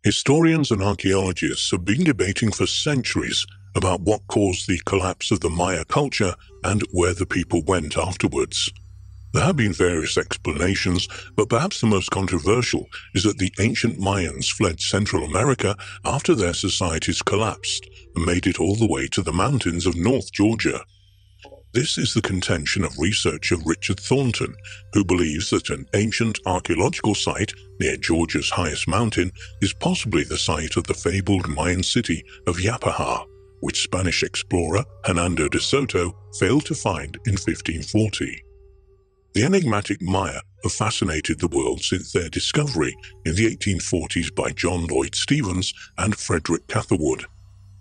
Historians and archaeologists have been debating for centuries about what caused the collapse of the Maya culture and where the people went afterwards. There have been various explanations, but perhaps the most controversial is that the ancient Mayans fled Central America after their societies collapsed and made it all the way to the mountains of North Georgia. This is the contention of researcher Richard Thornton, who believes that an ancient archaeological site near Georgia's highest mountain is possibly the site of the fabled Mayan city of Yupaha, which Spanish explorer Hernando de Soto failed to find in 1540. The enigmatic Maya have fascinated the world since their discovery in the 1840s by John Lloyd Stephens and Frederick Catherwood.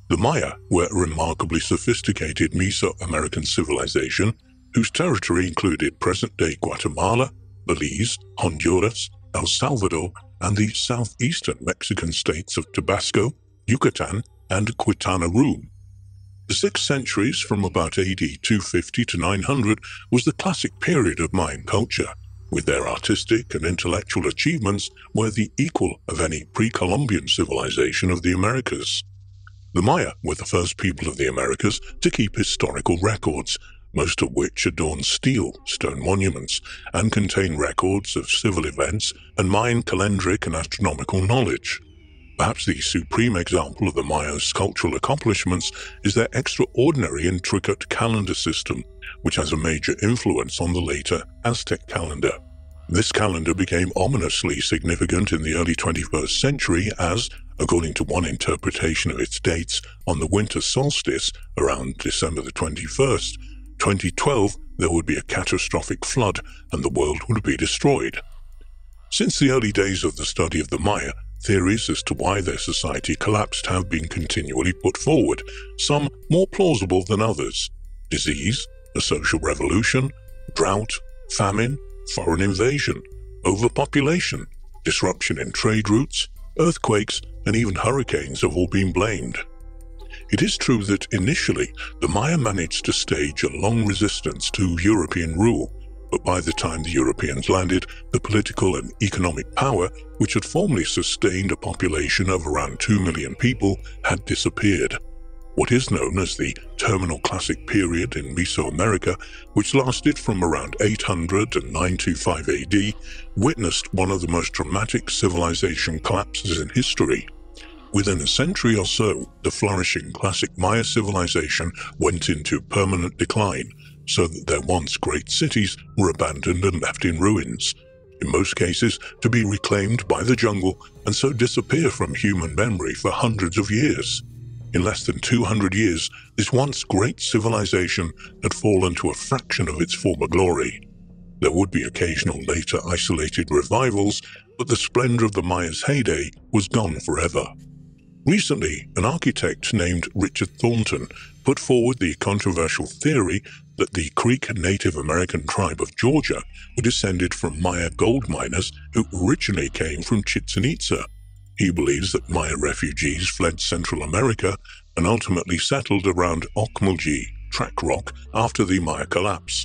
The Maya were a remarkably sophisticated Mesoamerican civilization whose territory included present-day Guatemala, Belize, Honduras, El Salvador, and the southeastern Mexican states of Tabasco, Yucatan, and Quintana Roo. The 6th centuries from about AD 250 to 900 was the classic period of Mayan culture, with their artistic and intellectual achievements were the equal of any pre-Columbian civilization of the Americas. The Maya were the first people of the Americas to keep historical records, most of which adorn stone monuments and contain records of civil events and Mayan calendric and astronomical knowledge. Perhaps the supreme example of the Maya's cultural accomplishments is their extraordinary intricate calendar system, which has a major influence on the later Aztec calendar. This calendar became ominously significant in the early 21st century as, according to one interpretation of its dates, on the winter solstice, around December the 21st, 2012, there would be a catastrophic flood and the world would be destroyed. Since the early days of the study of the Maya, theories as to why their society collapsed have been continually put forward, some more plausible than others. Disease, a social revolution, drought, famine, foreign invasion, overpopulation, disruption in trade routes, earthquakes, and even hurricanes have all been blamed. It is true that initially the Maya managed to stage a long resistance to European rule, but by the time the Europeans landed, the political and economic power, which had formerly sustained a population of around 2 million people, had disappeared. What is known as the Terminal Classic period in Mesoamerica, which lasted from around 800 to 925 AD, witnessed one of the most dramatic civilization collapses in history. Within a century or so, the flourishing classic Maya civilization went into permanent decline, so that their once great cities were abandoned and left in ruins, in most cases to be reclaimed by the jungle and so disappear from human memory for hundreds of years. In less than 200 years, this once great civilization had fallen to a fraction of its former glory. There would be occasional later isolated revivals, but the splendor of the Maya's heyday was gone forever. Recently, an architect named Richard Thornton put forward the controversial theory that the Creek Native American tribe of Georgia were descended from Maya gold miners who originally came from Chichen Itza. He believes that Maya refugees fled Central America and ultimately settled around Ocmulgee, Track Rock, after the Maya collapse.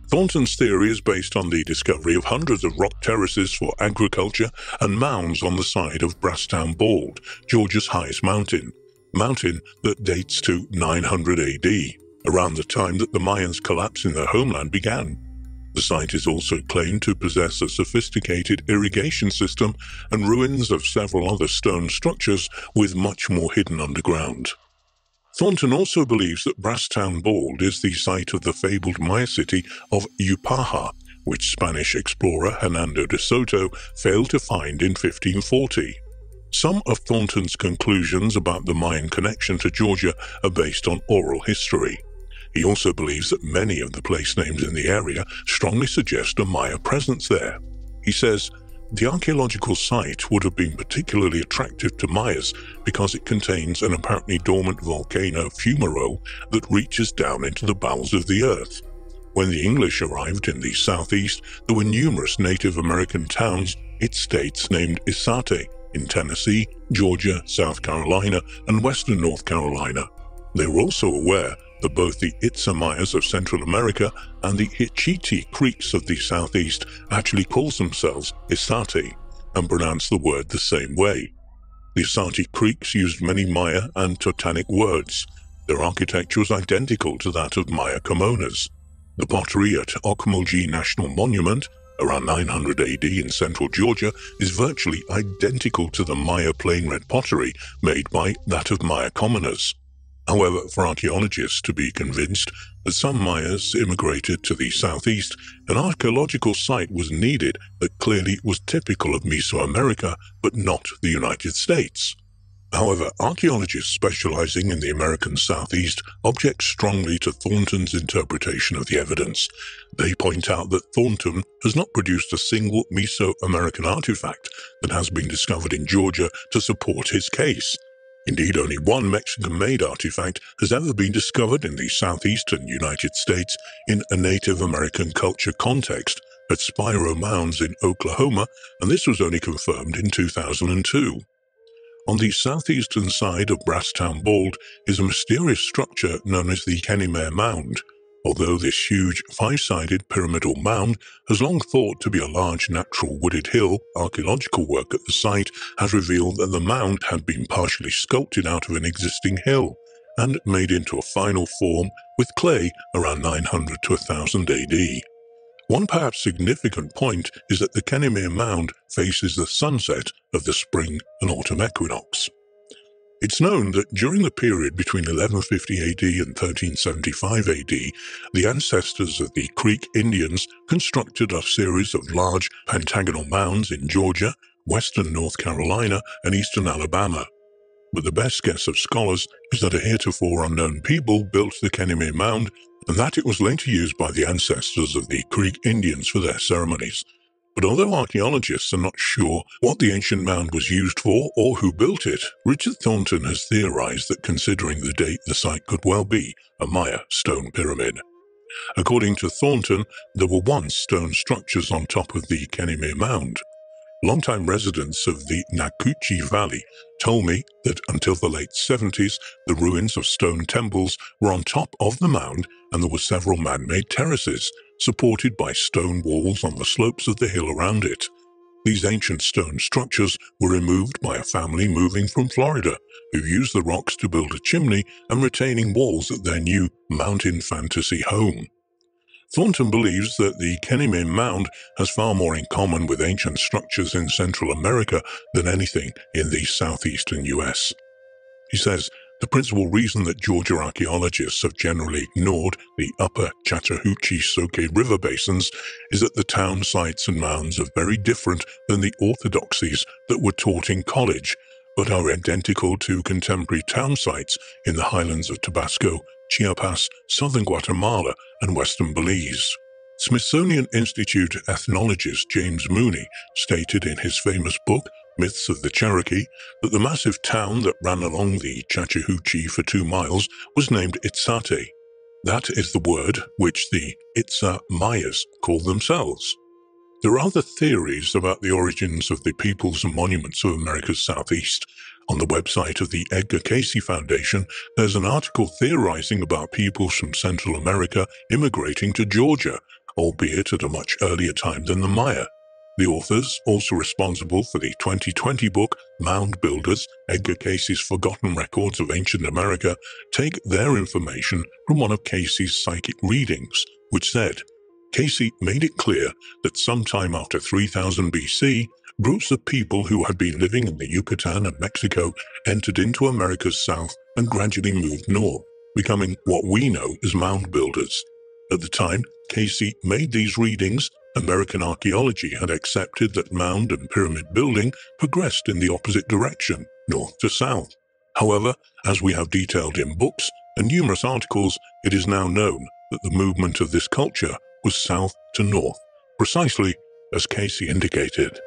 Thornton's theory is based on the discovery of hundreds of rock terraces for agriculture and mounds on the side of Brasstown Bald, Georgia's highest mountain that dates to 900 AD, around the time that the Mayans' collapse in their homeland began. The site is also claimed to possess a sophisticated irrigation system and ruins of several other stone structures with much more hidden underground. Thornton also believes that Brasstown Bald is the site of the fabled Maya city of Yupaha, which Spanish explorer Hernando de Soto failed to find in 1540. Some of Thornton's conclusions about the Mayan connection to Georgia are based on oral history. He also believes that many of the place names in the area strongly suggest a Maya presence there. He says, the archaeological site would have been particularly attractive to Mayas because it contains an apparently dormant volcano Fumero that reaches down into the bowels of the earth. When the English arrived in the southeast, there were numerous Native American towns, it states, named Isate in Tennessee, Georgia, South Carolina, and western North Carolina. They were also aware that both the Itza Mayas of Central America and the Hitchiti Creeks of the southeast actually call themselves Isate and pronounce the word the same way. The Isate Creeks used many Maya and Totanic words. Their architecture was identical to that of Maya Comonas. The pottery at Ocmulgee National Monument, around 900 AD in central Georgia, is virtually identical to the Maya plain red pottery made by that of Maya commoners. However, for archaeologists to be convinced that some Mayas immigrated to the southeast, an archaeological site was needed that clearly was typical of Mesoamerica, but not the United States. However, archaeologists specializing in the American Southeast object strongly to Thornton's interpretation of the evidence. They point out that Thornton has not produced a single Mesoamerican artifact that has been discovered in Georgia to support his case. Indeed, only one Mexican-made artifact has ever been discovered in the southeastern United States in a Native American culture context at Spiro Mounds in Oklahoma, and this was only confirmed in 2002. On the southeastern side of Brasstown Bald is a mysterious structure known as the Kurimeo Mound. Although this huge, five-sided pyramidal mound has long thought to be a large natural wooded hill, archaeological work at the site has revealed that the mound had been partially sculpted out of an existing hill and made into a final form with clay around 900 to 1000 AD. One perhaps significant point is that the Kurimeo Mound faces the sunset of the spring and autumn equinox. It's known that during the period between 1150 AD and 1375 AD, the ancestors of the Creek Indians constructed a series of large pentagonal mounds in Georgia, western North Carolina, and eastern Alabama. But the best guess of scholars is that a heretofore unknown people built the Kurimeo Mound and that it was later used by the ancestors of the Creek Indians for their ceremonies. But although archaeologists are not sure what the ancient mound was used for or who built it, Richard Thornton has theorized that considering the date, the site could well be a Maya stone pyramid. According to Thornton, there were once stone structures on top of the Kurimeo Mound. Longtime residents of the Nakuchi Valley told me that until the late 70s, the ruins of stone temples were on top of the mound and there were several man-made terraces, supported by stone walls on the slopes of the hill around it. These ancient stone structures were removed by a family moving from Florida, who used the rocks to build a chimney and retaining walls at their new mountain fantasy home. Thornton believes that the Kurimeo Mound has far more in common with ancient structures in Central America than anything in the southeastern US. He says, the principal reason that Georgia archaeologists have generally ignored the upper Chattahoochee-Soke river basins is that the town sites and mounds are very different than the orthodoxies that were taught in college, but are identical to contemporary town sites in the highlands of Tabasco, Chiapas, southern Guatemala, and western Belize. Smithsonian Institute ethnologist James Mooney stated in his famous book, Myths of the Cherokee, that the massive town that ran along the Chattahoochee for 2 miles was named Itzate. That is the word which the Itza Mayas called themselves. There are other theories about the origins of the peoples and monuments of America's Southeast. On the website of the Edgar Cayce Foundation, there's an article theorizing about peoples from Central America immigrating to Georgia, albeit at a much earlier time than the Maya. The authors, also responsible for the 2020 book Mound Builders, Edgar Cayce's Forgotten Records of Ancient America, take their information from one of Cayce's psychic readings, which said, Cayce made it clear that sometime after 3000 BC, groups of people who had been living in the Yucatan and Mexico entered into America's south and gradually moved north, becoming what we know as mound builders. At the time, Cayce made these readings, American archaeology had accepted that mound and pyramid building progressed in the opposite direction, north to south. However, as we have detailed in books and numerous articles, it is now known that the movement of this culture was south to north, precisely as Casey indicated.